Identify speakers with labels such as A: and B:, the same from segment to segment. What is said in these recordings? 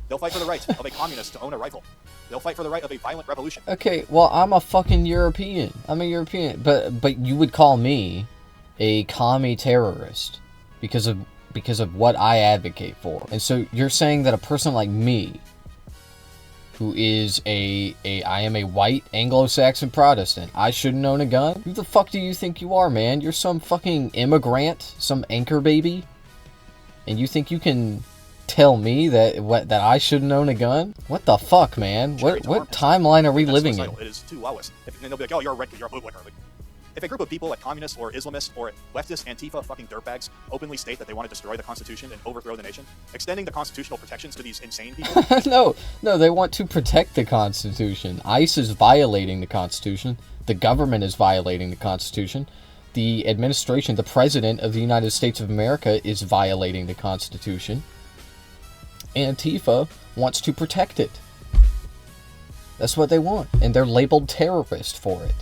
A: They'll fight for the right of a communist to own a rifle. They'll fight for the right of a violent revolution.
B: Okay, well, I'm a fucking European. I'm a European, but you would call me a commie terrorist because of what I advocate for. And so you're saying that a person like me, who is I am a white Anglo-Saxon Protestant, I shouldn't own a gun? Who the fuck do you think you are, man? You're some fucking immigrant, some anchor baby? And you think you can tell me that I shouldn't own a gun? What the fuck, man? What timeline are we living in?
A: It is too lowest. And they'll be like, oh, you're a bootlicker. Like, if a group of people like communists or Islamists or leftist Antifa fucking dirtbags openly state that they want to destroy the Constitution and overthrow the nation, extending the constitutional protections to these insane people...
B: No, they want to protect the Constitution. ICE is violating the Constitution. The government is violating the Constitution. The administration, the President of the United States of America is violating the Constitution. Antifa wants to protect it. That's what they want. And they're labeled terrorist for it.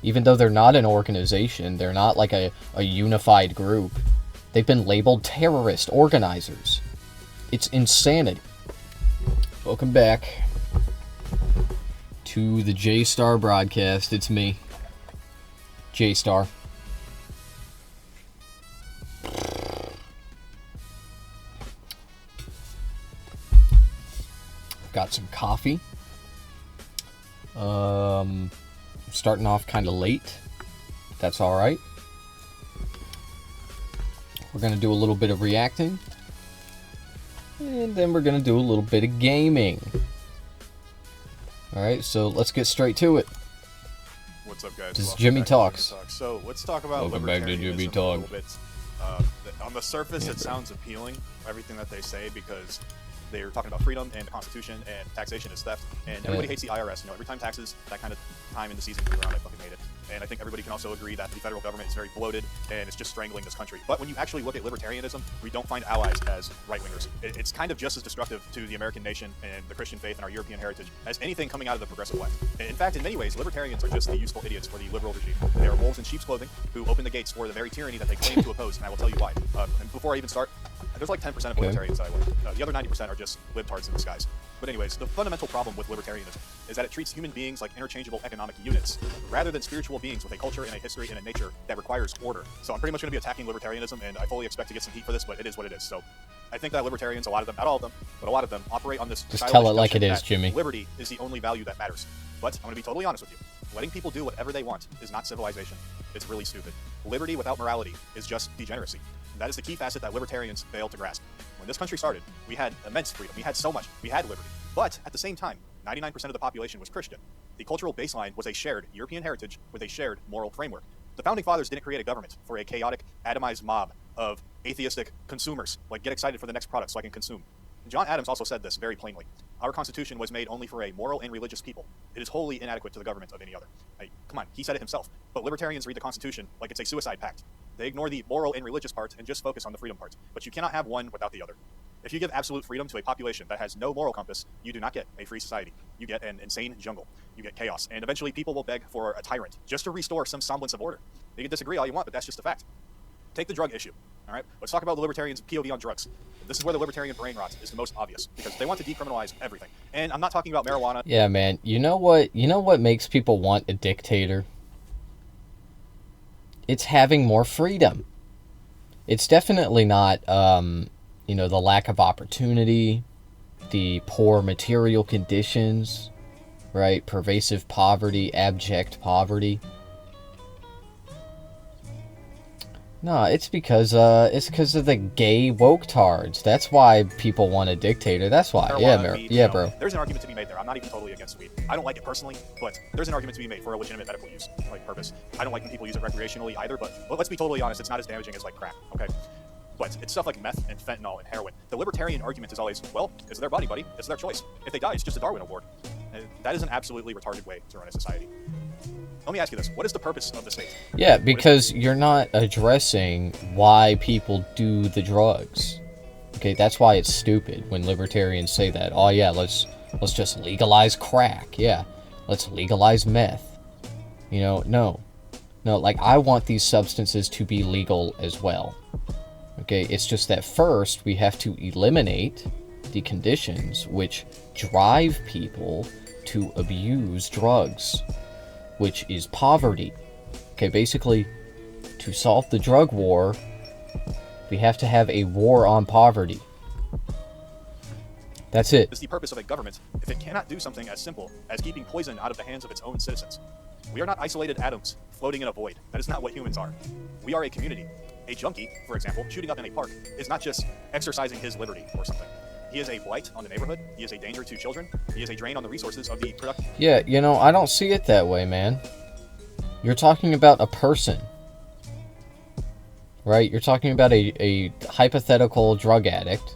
B: Even though they're not an organization, they're not like a unified group. They've been labeled terrorist organizers. It's insanity. Welcome back to the J-Star broadcast. It's me, J-Star. Got some coffee. Starting off kind of late. That's alright. We're going to do a little bit of reacting. And then we're going to do a little bit of gaming. Alright, so let's get straight to it.
A: What's up, guys?
B: This is JimmyTalks.
A: So let's talk about
B: Welcome back to JimmyTalks.
A: a little bit. On the surface, it sounds appealing, everything that they say, because they're talking about freedom and the Constitution and taxation is theft, and everybody hates the IRS. You know, every time taxes, that kind of time in the season comes around, I fucking hate it. And I think everybody can also agree that the federal government is very bloated and it's just strangling this country. But when you actually look at libertarianism, we don't find allies as right-wingers. It's kind of just as destructive to the American nation and the Christian faith and our European heritage as anything coming out of the progressive left. In fact, in many ways, libertarians are just the useful idiots for the liberal regime. They are wolves in sheep's clothing who open the gates for the very tyranny that they claim to oppose, and I will tell you why. And before I even start, there's like 10% of libertarians that I like. The other 90% are just libtards in disguise. But anyways, the fundamental problem with libertarianism is that it treats human beings like interchangeable economic units, rather than spiritual beings with a culture and a history and a nature that requires order. So I'm pretty much going to be attacking libertarianism, and I fully expect to get some heat for this, but it is what it is. So I think that libertarians, a lot of them, not all of them, but a lot of them operate on this
B: just tell it like it is, Jimmy.
A: Liberty is the only value that matters. But I'm going to be totally honest with you. Letting people do whatever they want is not civilization. It's really stupid. Liberty without morality is just degeneracy. And that is the key facet that libertarians fail to grasp. When this country started, we had immense freedom. We had so much. We had liberty. But at the same time, 99% of the population was Christian. The cultural baseline was a shared European heritage with a shared moral framework. The Founding Fathers didn't create a government for a chaotic, atomized mob of atheistic consumers. Like, get excited for the next product so I can consume. John Adams also said this very plainly. Our Constitution was made only for a moral and religious people. It is wholly inadequate to the government of any other. Hey, come on, he said it himself. But libertarians read the Constitution like it's a suicide pact. They ignore the moral and religious part and just focus on the freedom part. But you cannot have one without the other. If you give absolute freedom to a population that has no moral compass, you do not get a free society. You get an insane jungle. You get chaos. And eventually people will beg for a tyrant just to restore some semblance of order. You can disagree all you want, but that's just a fact. Take the drug issue. All right, let's talk about the libertarians' POV on drugs. This is where the libertarian brain rot is the most obvious, because they want to decriminalize everything. And I'm not talking about marijuana.
B: Yeah, man. You know what makes people want a dictator? It's having more freedom. It's definitely not, the lack of opportunity, the poor material conditions, right? Pervasive poverty, abject poverty. No, it's because of the gay woke-tards. That's why people want a dictator. That's why.
A: Marijuana,
B: bro.
A: There's an argument to be made there. I'm not even totally against weed. I don't like it personally, but there's an argument to be made for a legitimate medical use, like purpose. I don't like when people use it recreationally either, but let's be totally honest, it's not as damaging as like crack, okay? But it's stuff like meth and fentanyl and heroin. The libertarian argument is always, well, it's their body, buddy. It's their choice. If they die, it's just a Darwin Award. And that is an absolutely retarded way to run a society. Let me ask you this. What is the purpose of the state?
B: Yeah, because you're not addressing why people do the drugs. Okay, that's why it's stupid when libertarians say that. Oh yeah, let's just legalize crack. Yeah, let's legalize meth. No, like I want these substances to be legal as well. Okay, it's just that first we have to eliminate the conditions which drive people to abuse drugs, which is poverty. Okay, basically, to solve the drug war, we have to have a war on poverty. That's it.
A: Is the purpose of a government if it cannot do something as simple as keeping poison out of the hands of its own citizens? We are not isolated atoms floating in a void. That is not what humans are. We are a community. A junkie, for example, shooting up in a park, is not just exercising his liberty or something. He is a blight on the neighborhood. He is a danger to children. He is a drain on the resources of the productive.
B: Yeah, you know, I don't see it that way, man. You're talking about a person, right? You're talking about a hypothetical drug addict,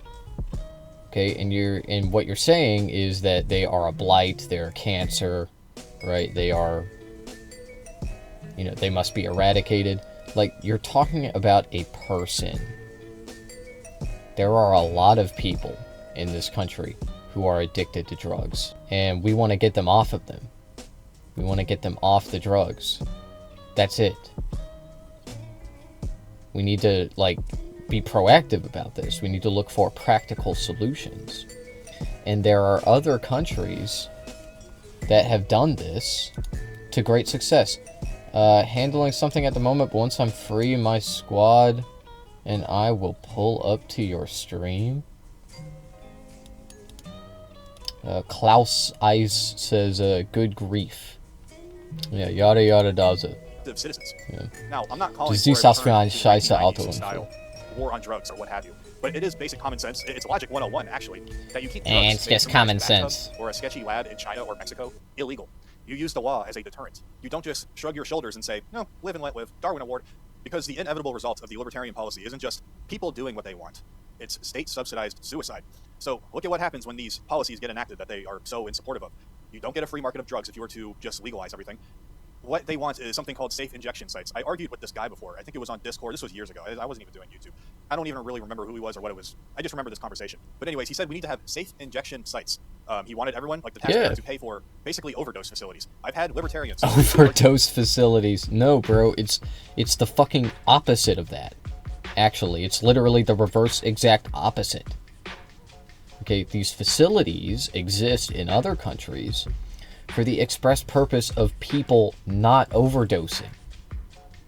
B: okay? And what you're saying is that they are a blight, they're a cancer, right? They are, you know, they must be eradicated. Like, you're talking about a person. There are a lot of people in this country who are addicted to drugs, and we want to get them off of them. We want to get them off the drugs. That's it. We need to, like, be proactive about this. We need to look for practical solutions. And there are other countries that have done this to great success. Handling something at the moment, but once I'm free, my squad and I will pull up to your stream. Klaus Ice says, good grief. Yeah, yada yada does it.
A: Citizens.
B: Yeah.
A: Now, I'm not calling
B: Das
A: for
B: ist das für ein scheiße Auto.
A: style war on drugs or what have you, but it is basic common sense. It's logic 101 actually, that you keep drugs
B: And it's
A: say, in
B: just
A: some
B: common
A: bathtub
B: sense.
A: or a sketchy lab in China or Mexico illegal. You use the law as a deterrent. You don't just shrug your shoulders and say, no, live and let live, Darwin Award, because the inevitable result of the libertarian policy isn't just people doing what they want. It's state-subsidized suicide. So look at what happens when these policies get enacted that they are so in support of. You don't get a free market of drugs if you were to just legalize everything. What they want is something called safe injection sites. I argued with this guy before. I think it was on Discord. This was years ago. I wasn't even doing YouTube. I don't even really remember who he was or what it was. I just remember this conversation. But anyways, he said we need to have safe injection sites. He wanted everyone, like the taxpayer, to pay for basically overdose facilities. I've had libertarians...
B: Overdose facilities. No, bro. It's the fucking opposite of that. Actually, it's literally the reverse exact opposite. Okay, these facilities exist in other countries for the express purpose of people not overdosing.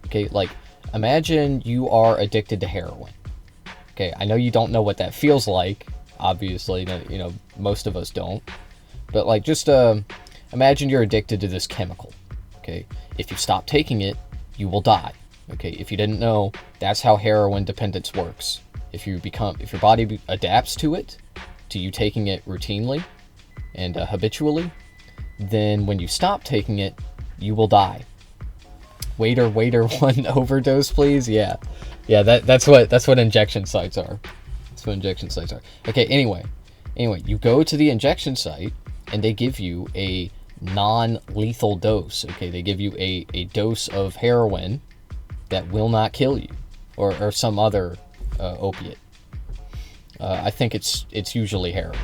B: Okay, like, imagine you are addicted to heroin. Okay, I know you don't know what that feels like. Obviously, you know, most of us don't. But, like, just imagine you're addicted to this chemical. Okay, if you stop taking it, you will die. Okay, if you didn't know, that's how heroin dependence works. If your body adapts to it, to you taking it routinely and habitually, then when you stop taking it, you will die. Waiter, one overdose, please. Yeah, that's what injection sites are. That's what injection sites are. Okay, anyway, you go to the injection site and they give you a non-lethal dose. Okay, they give you a dose of heroin that will not kill you, or some other opiate. I think it's usually heroin.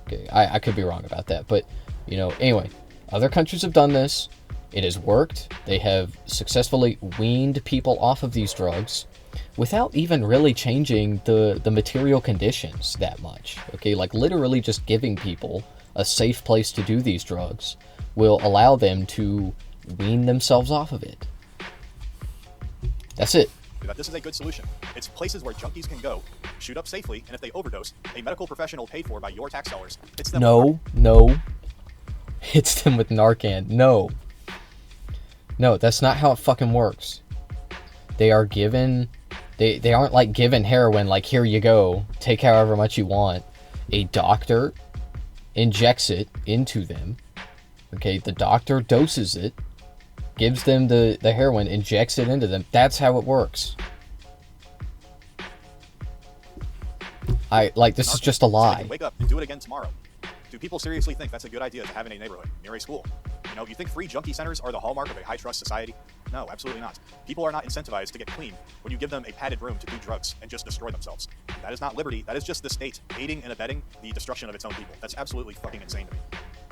B: Okay, I could be wrong about that, but you know, anyway, other countries have done this. It has worked. They have successfully weaned people off of these drugs without even really changing the material conditions that much. Okay, like literally just giving people a safe place to do these drugs will allow them to wean themselves off of it. That's it.
A: That this is a good solution. It's places where junkies can go, shoot up safely, and if they overdose, a medical professional paid for by your tax dollars hits them.
B: No. Hits them with Narcan. No, that's not how it fucking works. They are given... They aren't like given heroin, like, here you go, take however much you want. A doctor injects it into them. Okay, the doctor doses it, gives them the heroin, injects it into them. That's how it works. This is just a lie.
A: So they can wake up and do it again tomorrow. Do people seriously think that's a good idea to have in a neighborhood, near a school? You know, you think free junkie centers are the hallmark of a high-trust society? No, absolutely not. People are not incentivized to get clean when you give them a padded room to do drugs and just destroy themselves. That is not liberty. That is just the state aiding and abetting the destruction of its own people. That's absolutely fucking insane to me.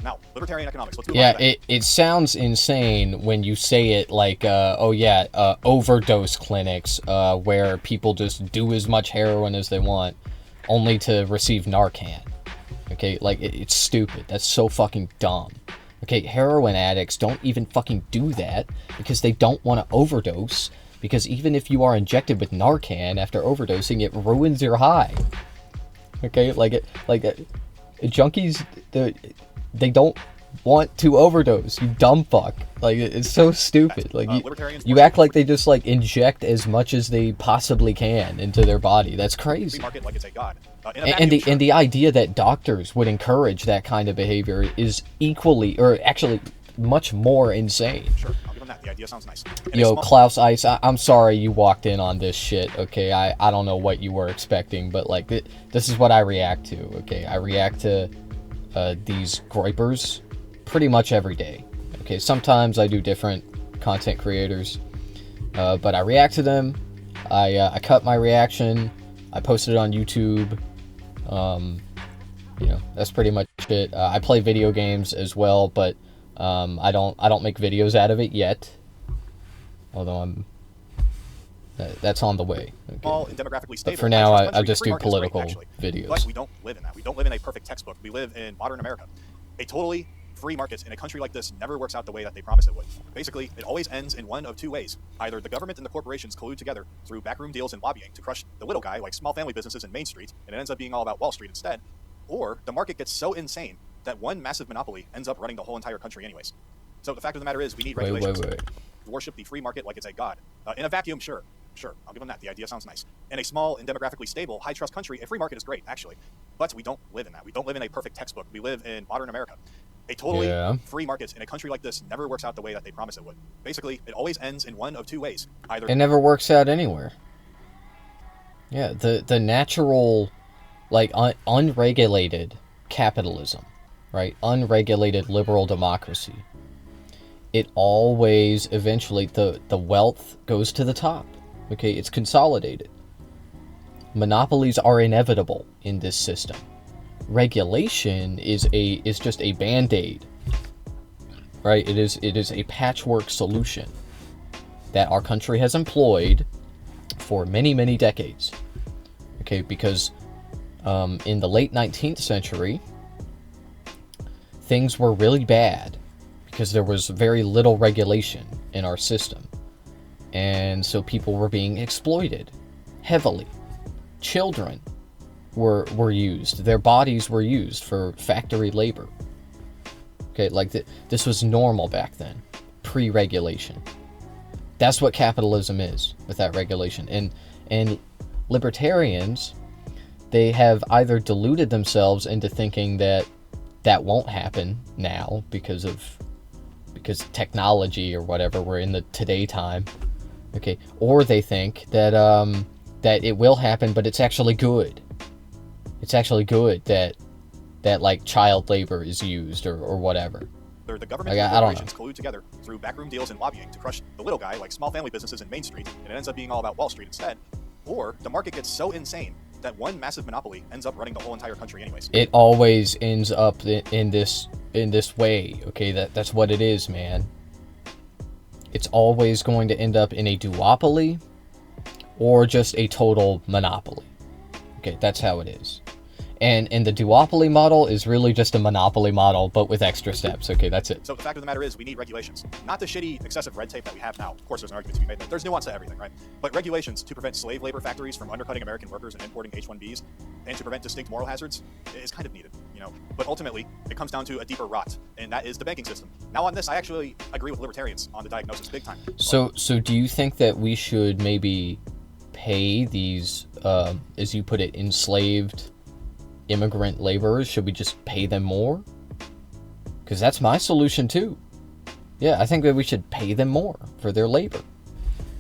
A: Now, libertarian economics. Let's move on to that.
B: It sounds insane when you say it like, overdose clinics where people just do as much heroin as they want. only to receive Narcan. Okay, like, it's stupid. That's so fucking dumb. Okay, heroin addicts don't even fucking do that because they don't want to overdose, because even if you are injected with Narcan after overdosing, it ruins your high. Okay, junkies, they don't want to overdose, you dumb fuck. Like, it's so stupid. Like, you act like they just, like, inject as much as they possibly can into their body. That's crazy.
A: Market like it's a god.
B: And the idea that doctors would encourage that kind of behavior is equally, or actually much more insane.
A: Sure, I'll give them that. The idea sounds nice.
B: Yo, Klaus Ice, I'm sorry you walked in on this shit, okay? I don't know what you were expecting, but, like, this is what I react to, okay? I react to these groypers pretty much every day. Okay, sometimes I do different content creators, but I react to them. I cut my reaction. I posted it on YouTube. You know, that's pretty much it. I play video games as well, but I don't make videos out of it yet. Although that's on the way. Okay.
A: All and demographically stable.
B: But for now, I just do political videos.
A: But we don't live in that. We don't live in a perfect textbook. We live in modern America. A totally free market in a country like this never works out the way that they promise it would. Basically, it always ends in one of two ways. Either the government and the corporations collude together through backroom deals and lobbying to crush the little guy, like small family businesses in Main Street, and it ends up being all about Wall Street instead. Or the market gets so insane that one massive monopoly ends up running the whole entire country anyways. So the fact of the matter is, we need regulations.
B: Wait.
A: Worship the free market like it's a god. In a vacuum, sure, I'll give them that. The idea sounds nice. In a small and demographically stable, high-trust country, a free market is great, actually. But we don't live in that. We don't live in a perfect textbook. We live in modern America. A totally free market in a country like this never works out the way that they promise it would. Basically, it always ends in one of two ways. Either
B: it never works out anywhere. Yeah, the natural, like, unregulated capitalism, right? Unregulated liberal democracy. It always, eventually, the wealth goes to the top. Okay, it's consolidated. Monopolies are inevitable in this system. Regulation is just a band-aid, right? It is a patchwork solution that our country has employed for many, many decades. Okay, because in the late 19th century, things were really bad because there was very little regulation in our system. And so people were being exploited heavily. Children were used. Their bodies were used for factory labor. Okay, like this was normal back then, pre-regulation. That's what capitalism is, without regulation. And libertarians, they have either deluded themselves into thinking that won't happen now because technology or whatever, we're in the today time. Okay, or they think that that it will happen, but it's actually good. It's actually good that like child labor is used or whatever.
A: The government and corporations collude together through backroom deals and lobbying to crush the little guy, like small family businesses in Main Street, and it ends up being all about Wall Street instead. Or the market gets so insane that one massive monopoly ends up running the whole entire country anyways.
B: It always ends up in this way. Okay, that's what it is, man. It's always going to end up in a duopoly or just a total monopoly. Okay, that's how it is. And the duopoly model is really just a monopoly model, but with extra steps. Okay, that's it.
A: So the fact of the matter is, we need regulations. Not the shitty, excessive red tape that we have now. Of course, there's an argument to be made that there's nuance to everything, right? But regulations to prevent slave labor factories from undercutting American workers and importing H-1Bs, and to prevent distinct moral hazards, is kind of needed, you know? But ultimately, it comes down to a deeper rot, and that is the banking system. Now on this, I actually agree with libertarians on the diagnosis big time.
B: So do you think that we should maybe pay these, as you put it, enslaved immigrant laborers? Should we just pay them more? Because that's my solution too. Yeah, I think that we should pay them more for their labor.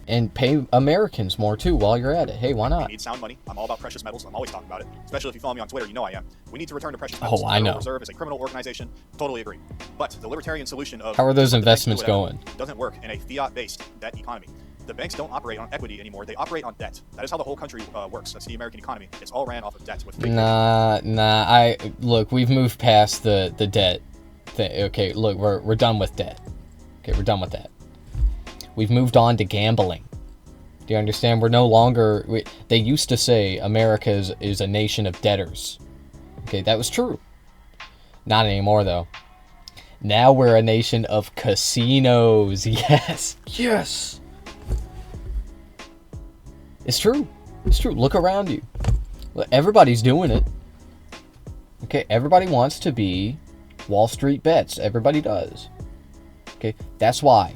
B: And pay Americans more too while you're at it. Hey, why not?
A: We need sound money. I'm all about precious metals. I'm always talking about it. Especially if you follow me on Twitter, you know I am. We need to return to precious metals.
B: Oh, I know.
A: The Federal Reserve is a criminal organization. Totally agree. But the libertarian solution of...
B: How are those investments going?
A: Doesn't work in a fiat-based debt economy. The banks don't operate on equity anymore. They operate on debt. That is how the whole country works. That's the American economy. It's all ran off of debt.
B: Look, we've moved past the debt thing. Okay, look, we're done with debt. Okay, we're done with that. We've moved on to gambling. Do you understand? We're no longer... they used to say America is a nation of debtors. Okay, that was true. Not anymore, though. Now we're a nation of casinos. Yes. Yes. It's true. It's true. Look around you. Everybody's doing it. Okay, everybody wants to be Wall Street bets. Everybody does. Okay, that's why.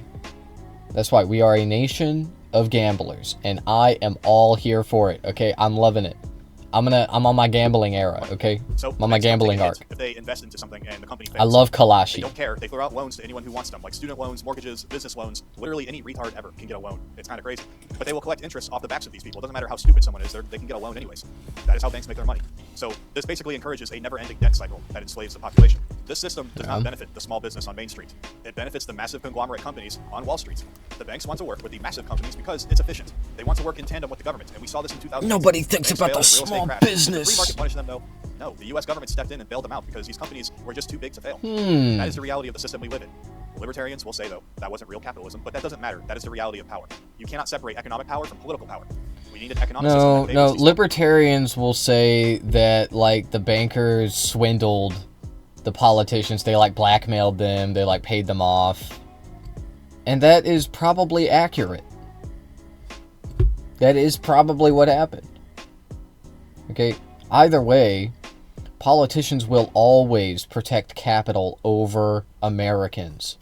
B: That's why we are a nation of gamblers, and I am all here for it. Okay, I'm loving it. I'm on my gambling era. Okay,
A: so
B: I'm on my gambling arc.
A: If they invest into something and the company fails,
B: I love Kalashi.
A: They don't care. They throw out loans to anyone who wants them, like student loans, mortgages, business loans. Literally any retard ever can get a loan. It's kind of crazy, but they will collect interest off the backs of these people. It doesn't matter how stupid someone is; they can get a loan anyways. That is how banks make their money. So this basically encourages a never-ending debt cycle that enslaves the population. This system does not benefit the small business on Main Street. It benefits the massive conglomerate companies on Wall Street. The banks want to work with the massive companies because it's efficient. They want to work in tandem with the government, and we saw this in 2000.
B: Nobody thinks about the small business.
A: Market punish them, though? No, the U.S. government stepped in and bailed them out because these companies were just too big to fail. That is the reality of the system we live in. Libertarians will say, though, that wasn't real capitalism, but that doesn't matter. That is the reality of power. You cannot separate economic power from political power. We need an economic system.
B: No, libertarians will say that, like, the bankers swindled the politicians. They, like, blackmailed them. They, like, paid them off. And that is probably accurate. That is probably what happened. Okay, either way, politicians will always protect capital over Americans.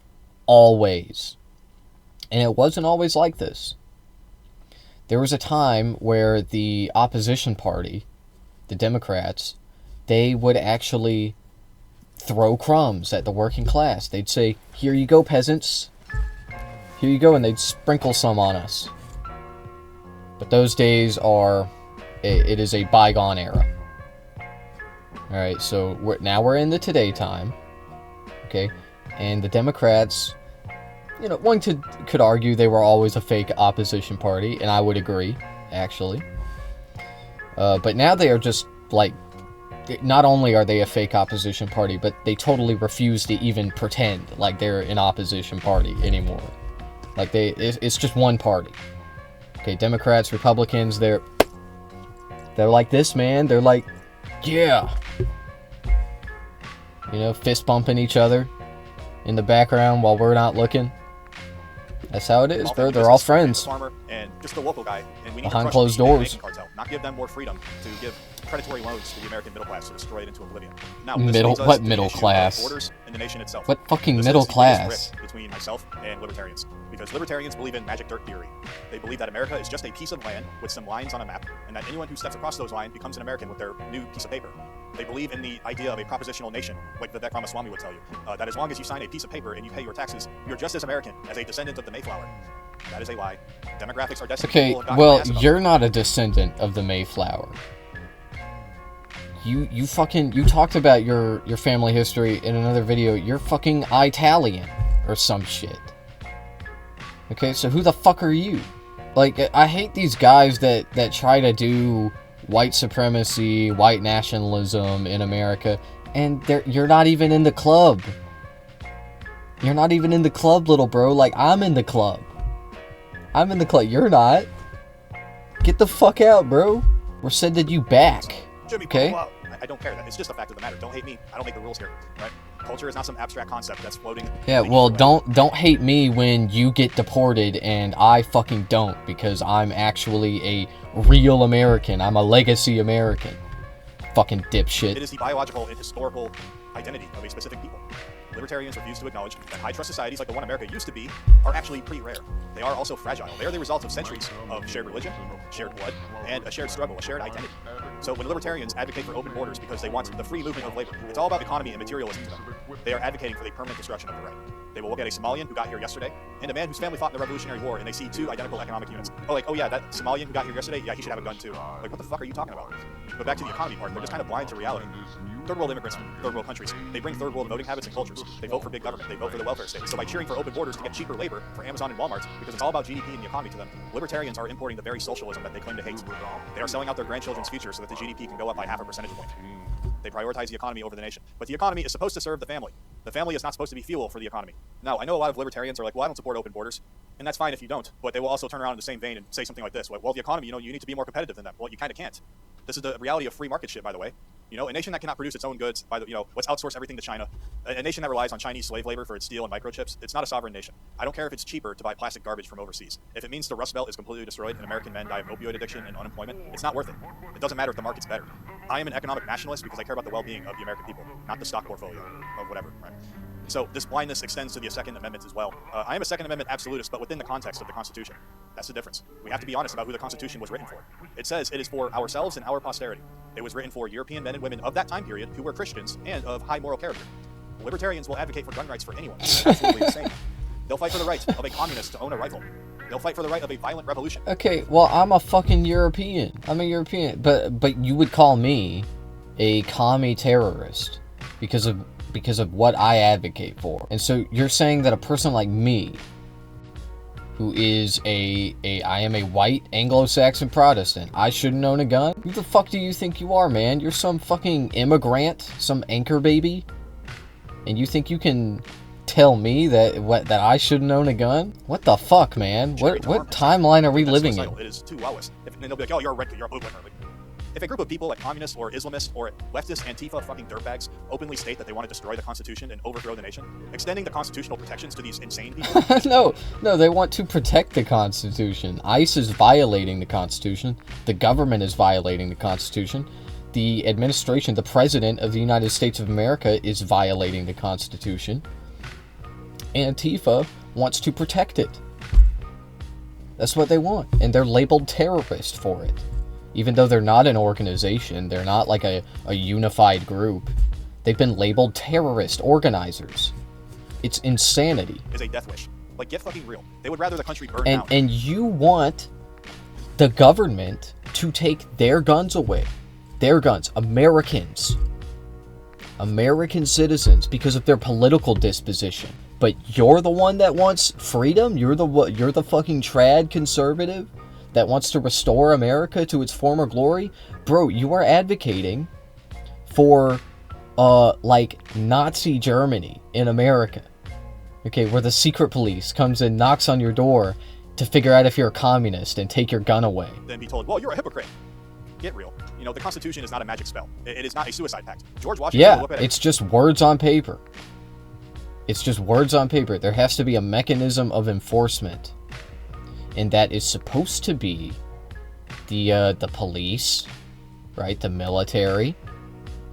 B: Always. And it wasn't always like this. There was a time where the opposition party, the Democrats, they would actually throw crumbs at the working class. They'd say, "Here you go, peasants. Here you go," and they'd sprinkle some on us. But those days are... it is a bygone era. Alright, so now we're in the today time. Okay, and the Democrats, you know, one could argue they were always a fake opposition party, and I would agree, actually. But now they are just, like, not only are they a fake opposition party, but they totally refuse to even pretend like they're an opposition party anymore. Like, it's just one party. Okay, Democrats, Republicans, they're like this, man. They're like, yeah. You know, fist bumping each other in the background while we're not looking. That's how it is, bro. They're all friends.
A: Farmer and just a local guy, and we need
B: behind
A: to
B: closed doors.
A: Cartel, not give them more freedom to give predatory loans to the American middle class to destroy it into oblivion. Now,
B: what middle class?
A: Borders and the nation itself.
B: What fucking middle class?
A: Between myself and libertarians, because libertarians believe in magic dirt theory. They believe that America is just a piece of land with some lines on a map, and that anyone who steps across those lines becomes an American with their new piece of paper. They believe in the idea of a propositional nation, like Vivek Ramaswamy would tell you, that as long as you sign a piece of paper and you pay your taxes, you're just as American as a descendant of the Mayflower. That is a lie. Demographics are destined.
B: Okay, well, you're not a descendant of the Mayflower. You talked about your family history in another video. You're fucking Italian or some shit. Okay, so who the fuck are you? Like, I hate these guys that try to do white supremacy, white nationalism in America, and you're not even in the club. You're not even in the club, little bro. Like, I'm in the club. I'm in the club. You're not. Get the fuck out, bro. We're sending you back.
A: Jimmy,
B: okay?
A: I don't care. It's just a fact of the matter. Don't hate me. I don't make the rules here, right? Culture is not some abstract concept that's floating.
B: Yeah, well, don't hate me when you get deported and I fucking don't, because I'm actually a real American. I'm a legacy American. Fucking dipshit.
A: It is the biological and historical identity of a specific people. Libertarians refuse to acknowledge that high-trust societies like the one America used to be are actually pretty rare. They are also fragile. They are the result of centuries of shared religion, shared blood, and a shared struggle, a shared identity. So when libertarians advocate for open borders because they want the free movement of labor, it's all about economy and materialism to them. They are advocating for the permanent destruction of the right. They will look at a Somalian who got here yesterday and a man whose family fought in the Revolutionary War, and they see two identical economic units. Oh yeah, that Somalian who got here yesterday, yeah, he should have a gun too. Like, what the fuck are you talking about? But back to the economy part, they're just kind of blind to reality. Third world immigrants from third world countries, they bring third world voting habits and cultures. They vote for big government. They vote for the welfare state. So by cheering for open borders to get cheaper labor for Amazon and Walmart, because it's all about GDP and the economy to them, libertarians are importing the very socialism that they claim to hate. They are selling out their grandchildren's future so that the GDP can go up by 0.5 percentage point. They prioritize the economy over the nation. But the economy is supposed to serve the family. The family is not supposed to be fuel for the economy. Now, I know a lot of libertarians are like, well, I don't support open borders. And that's fine if you don't. But they will also turn around in the same vein and say something like this. Well, the economy, you need to be more competitive than them. Well, you kind of can't. This is the reality of free market shit, by the way. A nation that cannot produce its own goods, let's outsource everything to China. A nation that relies on Chinese slave labor for its steel and microchips, it's not a sovereign nation. I don't care if it's cheaper to buy plastic garbage from overseas. If it means the Rust Belt is completely destroyed and American men die of opioid addiction and unemployment, it's not worth it. It doesn't matter if the market's better. I am an economic nationalist because I care about the well-being of the American people, not the stock portfolio of whatever, right? So this blindness extends to the Second Amendment as well. I am a Second Amendment absolutist, but within the context of the Constitution. That's the difference. We have to be honest about who the Constitution was written for. It says it is for ourselves and our posterity. It was written for European men and women of that time period who were Christians and of high moral character. Libertarians will advocate for gun rights for anyone. It's absolutely insane. They'll fight for the right of a communist to own a rifle. They'll fight for the right of a violent revolution.
B: Okay, well, I'm a fucking European. I'm a European, but you would call me a commie terrorist because of what I advocate for. And so you're saying that a person like me, who is I am a white Anglo-Saxon Protestant, I shouldn't own a gun? Who the fuck do you think you are, man? You're some fucking immigrant, some anchor baby? And you think you can tell me that I shouldn't own a gun? What the fuck, man? What timeline are we living in?
A: It is too lowest. And they'll be like, oh, you're a redcoat, you're a bootlegger. If a group of people like communists or Islamists or leftist Antifa fucking dirtbags openly state that they want to destroy the Constitution and overthrow the nation, extending the constitutional protections to these insane people...
B: No, they want to protect the Constitution. ICE is violating the Constitution. The government is violating the Constitution. The administration, the President of the United States of America is violating the Constitution. Antifa wants to protect it. That's what they want. And they're labeled terrorist for it. Even though they're not an organization, they're not like a unified group. They've been labeled terrorist organizers. It's insanity.
A: Is a death wish. Like, get fucking real. They would rather the country burn down.
B: And you want the government to take their guns away. Their guns. American citizens, because of their political disposition. But you're the one that wants freedom? You're the fucking trad conservative that wants to restore America to its former glory? Bro, you are advocating for, like, Nazi Germany in America. Okay, where the secret police comes and knocks on your door to figure out if you're a communist and take your gun away.
A: Then be told, well, you're a hypocrite. Get real. The Constitution is not a magic spell. It is not a suicide pact. George Washington...
B: Yeah, it's just words on paper. It's just words on paper. There has to be a mechanism of enforcement. And that is supposed to be the police, right? The military.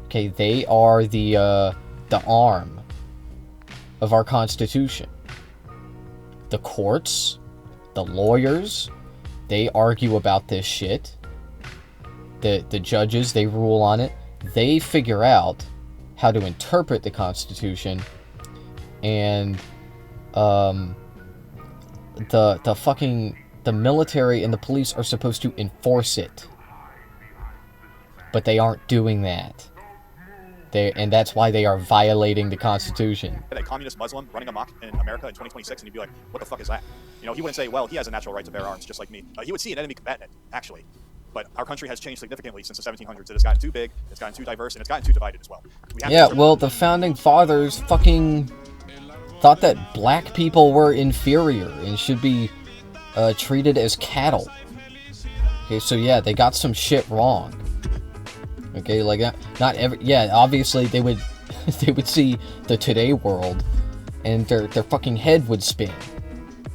B: Okay, they are the arm of our Constitution. The courts, the lawyers, they argue about this shit. The judges, they rule on it. They figure out how to interpret the Constitution, and the military and the police are supposed to enforce it. But they aren't doing that. And that's why they are violating the Constitution.
A: A communist Muslim running amok in America in 2026, and you'd be like, what the fuck is that? He wouldn't say, well, he has a natural right to bear arms, just like me. He would see an enemy combatant, actually. But our country has changed significantly since the 1700s. It has gotten too big, it's gotten too diverse, and it's gotten too divided as well.
B: Well, the founding fathers fucking thought that black people were inferior and should be treated as cattle. Okay, so yeah, they got some shit wrong. Okay, like not every... Yeah, obviously they would see the today world and their fucking head would spin.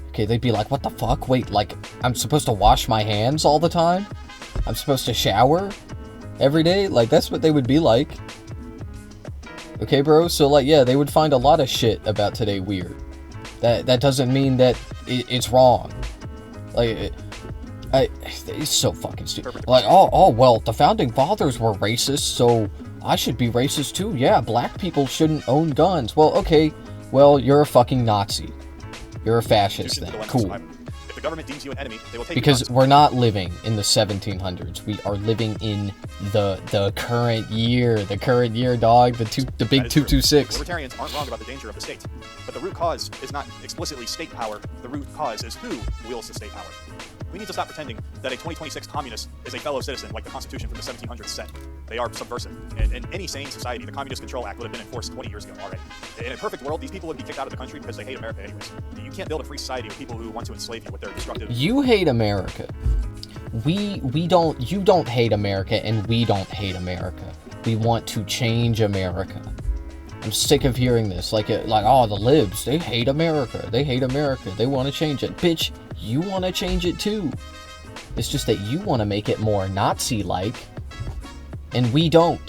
B: Okay, they'd be like, what the fuck? Wait, like, I'm supposed to wash my hands all the time? I'm supposed to shower every day? Like, that's what they would be like. Okay, bro? So, like, yeah, they would find a lot of shit about today weird. That doesn't mean that it's wrong. Like, it's so fucking stupid. Like, oh, well, the founding fathers were racist, so I should be racist too. Yeah, black people shouldn't own guns. Well, okay, well, you're a fucking Nazi. You're a fascist then. Cool.
A: If the government deems you an enemy, they will take
B: because we're not living in the 1700s. We are living in the current year. The current year, dog. The big 226.
A: Libertarians aren't wrong about the danger of the state, but the root cause is not explicitly state power. The root cause is who wields the state power. We need to stop pretending that a 2026 communist is a fellow citizen like the Constitution from the 1700s said. They are subversive. And in any sane society, the Communist Control Act would have been enforced 20 years ago already. In a perfect world, these people would be kicked out of the country because they hate America anyways. You can't build a free society with people who want to enslave you with their destructive...
B: You hate America. You don't hate America, and we don't hate America. We want to change America. I'm sick of hearing this, like, oh, the libs, they hate America. They hate America. They want to change it. Bitch, you want to change it too. It's just that you want to make it more Nazi-like, and we don't.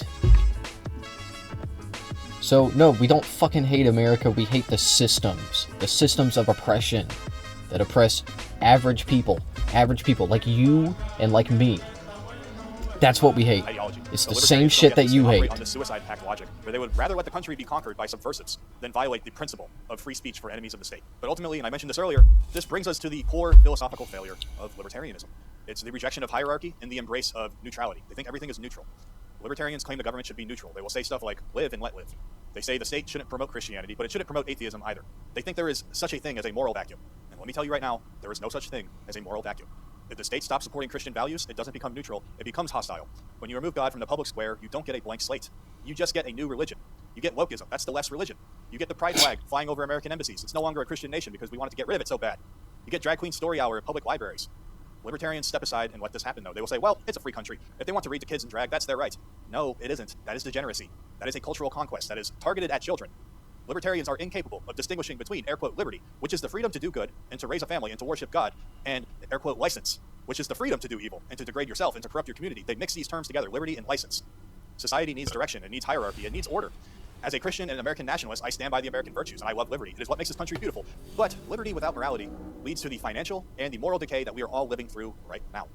B: So, no, we don't fucking hate America. We hate the systems of oppression that oppress average people like you and like me. That's what we hate.
A: Ideology.
B: It's the same shit that you hate.
A: On the suicide pact logic, where they would rather let the country be conquered by subversives than violate the principle of free speech for enemies of the state. But ultimately, and I mentioned this earlier, this brings us to the core philosophical failure of libertarianism. It's the rejection of hierarchy and the embrace of neutrality. They think everything is neutral. Libertarians claim the government should be neutral. They will say stuff like, live and let live. They say the state shouldn't promote Christianity, but it shouldn't promote atheism either. They think there is such a thing as a moral vacuum. And let me tell you right now, there is no such thing as a moral vacuum. If the state stops supporting Christian values, it doesn't become neutral, it becomes hostile. When you remove God from the public square, you don't get a blank slate. You just get a new religion. You get wokeism. That's the less religion. You get the pride flag flying over American embassies. It's no longer a Christian nation because we wanted to get rid of it so bad. You get drag queen story hour at public libraries. Libertarians step aside and let this happen, though. They will say, well, it's a free country. If they want to read to kids in drag, that's their right. No, it isn't. That is degeneracy. That is a cultural conquest that is targeted at children. Libertarians are incapable of distinguishing between, air quote, liberty, which is the freedom to do good and to raise a family and to worship God, and, air quote, license, which is the freedom to do evil and to degrade yourself and to corrupt your community. They mix these terms together, liberty and license. Society needs direction, it needs hierarchy, it needs order. As a Christian and American nationalist, I stand by the American virtues, and I love liberty. It is what makes this country beautiful. But liberty without morality leads to the financial and the moral decay that we are all living through right now.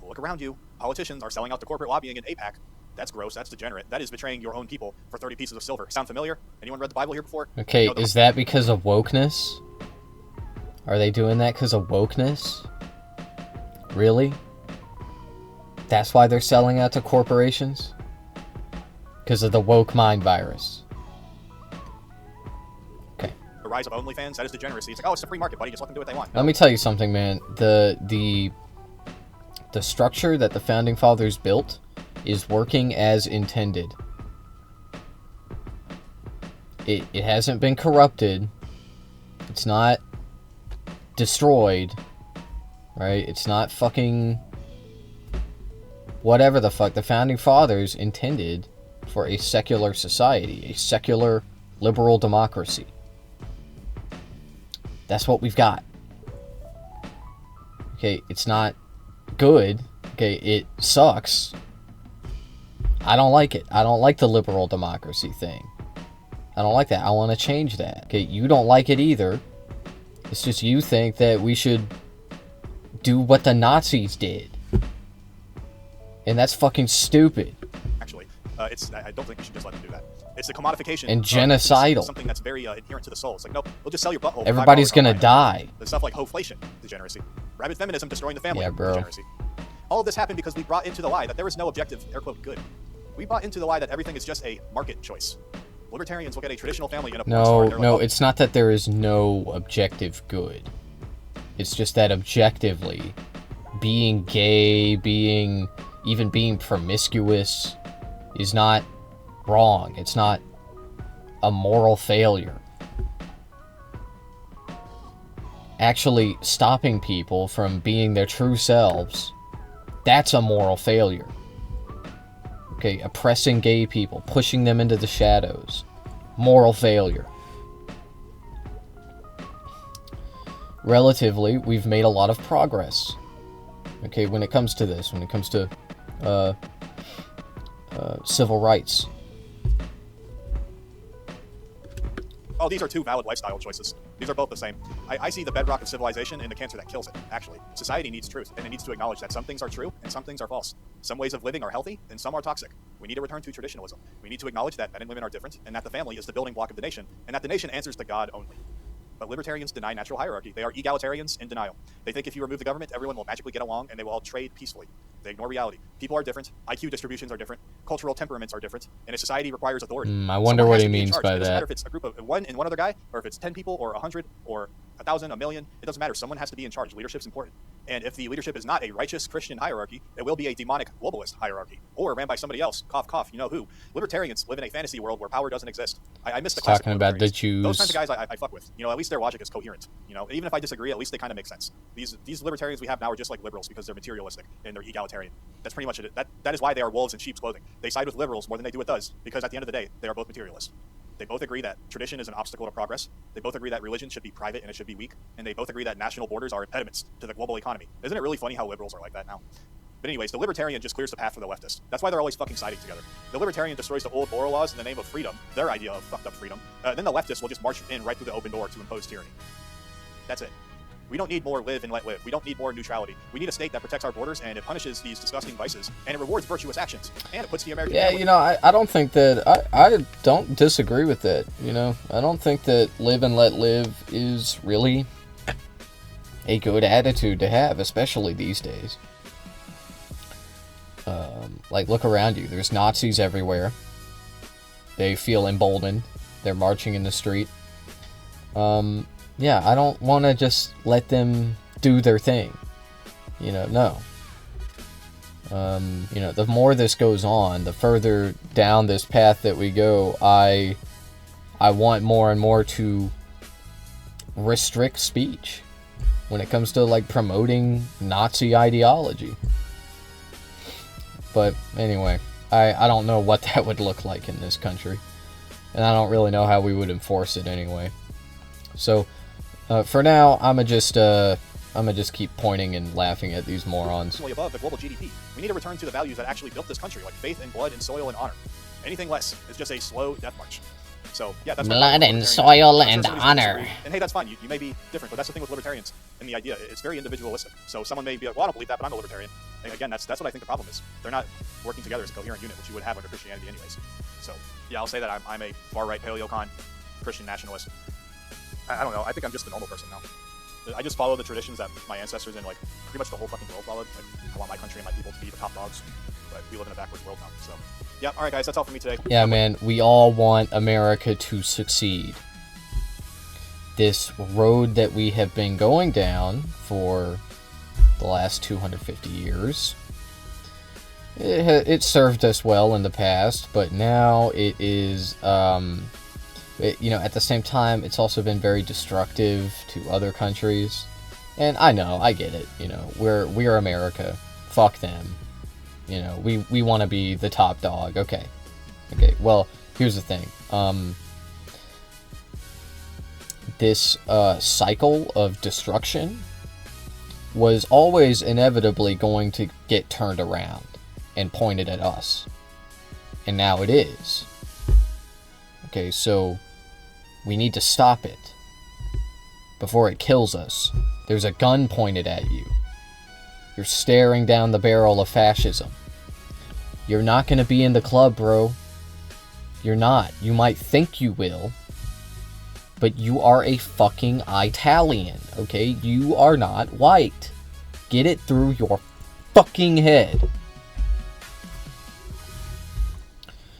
A: Look around you. Politicians are selling out to corporate lobbying in AIPAC. That's gross. That's degenerate. That is betraying your own people for 30 pieces of silver. Sound familiar? Anyone read the Bible here before?
B: Okay, is that because of wokeness? Are they doing that because of wokeness? Really? That's why they're selling out to corporations? Because of the woke mind virus. Okay.
A: The rise of OnlyFans, that is degeneracy. It's like, oh, it's a free market, buddy. Just let them do what they want.
B: Let me tell you something, man. The structure that the Founding Fathers built is working as intended. It hasn't been corrupted. It's not destroyed. Right? It's not fucking... whatever the fuck. The Founding Fathers intended for a secular society. A secular liberal democracy. That's what we've got. Okay, it's not good. Okay, it sucks. I don't like it. I don't like the liberal democracy thing. I don't like that. I want to change that. Okay, you don't like it either. It's just you think that we should do what the Nazis did. And that's fucking stupid.
A: Actually, I don't think you should just let them do that. It's the commodification
B: and genocidal.
A: Something that's very inherent to the soul. It's like, nope, we'll just sell your butthole.
B: Everybody's gonna die.
A: The stuff like hoflation, degeneracy. Rabid feminism destroying the family,
B: yeah, bro.
A: Degeneracy. All of this happened because we brought into the lie that there is no objective, air quote, good. We bought into the lie that everything is just a market choice. Libertarians will get a traditional family in a
B: No, it's not that there is no objective good. It's just that objectively, being gay, even being promiscuous is not wrong. It's not a moral failure. Actually stopping people from being their true selves, that's a moral failure. Okay, oppressing gay people, pushing them into the shadows, moral failure. Relatively, we've made a lot of progress. Okay, when it comes to this, when it comes to civil rights.
A: Oh, these are two valid lifestyle choices. These are both the same. I see the bedrock of civilization in the cancer that kills it, actually. Society needs truth, and it needs to acknowledge that some things are true and some things are false. Some ways of living are healthy, and some are toxic. We need to return to traditionalism. We need to acknowledge that men and women are different, and that the family is the building block of the nation, and that the nation answers to God only. But libertarians deny natural hierarchy. They are egalitarians in denial. They think if you remove the government, everyone will magically get along, and they will all trade peacefully. They ignore reality. People are different. IQ distributions are different. Cultural temperaments are different. And a society requires authority.
B: I wonder what he means by that.
A: It doesn't matter if it's a group of one other guy, or if it's 10 people, or 100, or 1,000, a million. It doesn't matter. Someone has to be in charge. Leadership's important. And if the leadership is not a righteous Christian hierarchy, it will be a demonic globalist hierarchy, or ran by somebody else. Cough, cough. You know who? Libertarians live in a fantasy world where power doesn't exist. I miss the classic
B: Talking about the
A: libertarians.
B: Jews.
A: Those kinds of guys I fuck with. You know, at least their logic is coherent. You know, even if I disagree, at least they kind of make sense. These libertarians we have now are just like liberals because they're materialistic and they're egalitarian. That's pretty much it. That is why they are wolves in sheep's clothing. They side with liberals more than they do with us, because at the end of the day, they are both materialists. They both agree that tradition is an obstacle to progress. They both agree that religion should be private and it should be weak. And they both agree that national borders are impediments to the global economy. Isn't it really funny how liberals are like that now? But anyways, the libertarian just clears the path for the leftist. That's why they're always fucking siding together. The libertarian destroys the old moral laws in the name of freedom, their idea of fucked up freedom. Then the leftist will just march in right through the open door to impose tyranny. That's it. We don't need more live and let live. We don't need more neutrality. We need a state that protects our borders and it punishes these disgusting vices and it rewards virtuous actions and it puts the American family.
B: You know, I don't think that I don't disagree with that. You know, I don't think that live and let live is really a good attitude to have, especially these days. Like, look around you. There's Nazis everywhere. They feel emboldened. They're marching in the street. Yeah, I don't want to just let them do their thing. You know, no. You know, the more this goes on, the further down this path that we go, I want more and more to restrict speech when it comes to, like, promoting Nazi ideology. But anyway, I don't know what that would look like in this country. And I don't really know how we would enforce it anyway. So, for now, I'ma just keep pointing and laughing at these morons.
A: Above the global GDP. We need to return to the values that actually built this country, like faith and blood and soil and honor. Anything less is just a slow death march. So, yeah, that's
B: blood and soil and honor.
A: And hey, that's fine. You may be different, but that's the thing with libertarians and the idea. It's very individualistic. So someone may be like, well, I don't believe that, but I'm a libertarian. And again, that's what I think the problem is. They're not working together as a coherent unit, which you would have under Christianity anyways. So, yeah, I'll say that I'm a far-right paleocon Christian nationalist. I don't know. I think I'm just a normal person now. I just follow the traditions that my ancestors and, like, pretty much the whole fucking world followed. Like, I want my country and my people to be the top dogs. But we live in a backwards world now, so... Yeah, alright guys, that's all for me today.
B: Yeah, man, we all want America to succeed. This road that we have been going down for the last 250 years, it served us well in the past, but now it is, you know, at the same time, it's also been very destructive to other countries. And I know, I get it, you know, we're America. Fuck them. You know, we want to be the top dog. Okay, well, here's the thing. This cycle of destruction was always inevitably going to get turned around and pointed at us. And now it is. Okay, so we need to stop it before it kills us. There's a gun pointed at you. You're staring down the barrel of fascism. You're not going to be in the club, bro. You're not. You might think you will, but you are a fucking Italian, okay? You are not white. Get it through your fucking head.